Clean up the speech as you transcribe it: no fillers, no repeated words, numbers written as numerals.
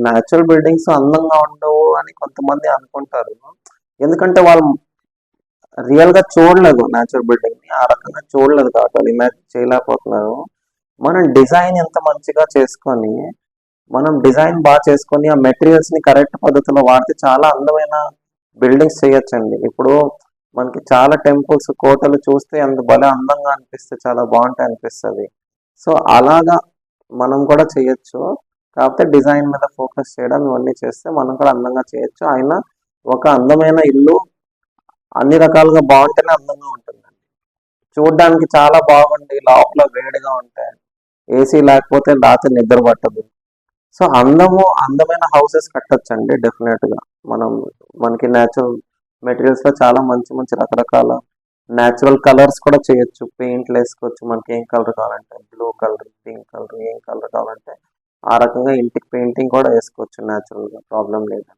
Natural buildings అందంగా ఉండవు అని కొంతమంది అనుకుంటారు. ఎందుకంటే వాళ్ళు రియల్ గా చూడలేదు న్యాచురల్ బిల్డింగ్ ని, ఆ రకంగా చూడలేదు కాబట్టి వాళ్ళు ఇమాజిన్ చేయలేకపోతున్నారు. మనం డిజైన్ ఎంత మంచిగా చేసుకొని, మనం డిజైన్ బాగా చేసుకొని ఆ మెటీరియల్స్ ని కరెక్ట్ పద్ధతిలో వాడితే చాలా అందమైన బిల్డింగ్స్ చేయొచ్చండి. ఇప్పుడు మనకి చాలా టెంపుల్స్, కోటలు చూస్తే అంత భలే అందంగా అనిపిస్తే చాలా బాగుంటాయి అనిపిస్తుంది. సో అలాగా మనం కూడా చేయొచ్చు. కాకపోతే డిజైన్ మీద ఫోకస్ చేయడం ఇవన్నీ చేస్తే మనం కూడా అందంగా చేయొచ్చు. అయినా ఒక అందమైన ఇల్లు అన్ని రకాలుగా బాగుంటేనే అందంగా ఉంటుందండి. చూడడానికి చాలా బాగుండి లోపల వేడిగా ఉంటాయి, ఏసీ లేకపోతే రాత్రి నిద్ర పట్టదు. సో అందమైన హౌసెస్ కట్టొచ్చండి డెఫినెట్ గా. మనం మనకి న్యాచురల్ మెటీరియల్స్ లో చాలా మంచి మంచి రకరకాల న్యాచురల్ కలర్స్ కూడా చేయొచ్చు. పెయింట్లు వేసుకోవచ్చు, మనకి ఏం కలర్ కావాలంటే బ్లూ కలర్, పింక్ కలర్, ఏం కలర్ కావాలంటే ఆ రకంగా ఇంటికి పెయింటింగ్ కూడా వేసుకోవచ్చు న్యాచురల్ గా, ప్రాబ్లం లేదు.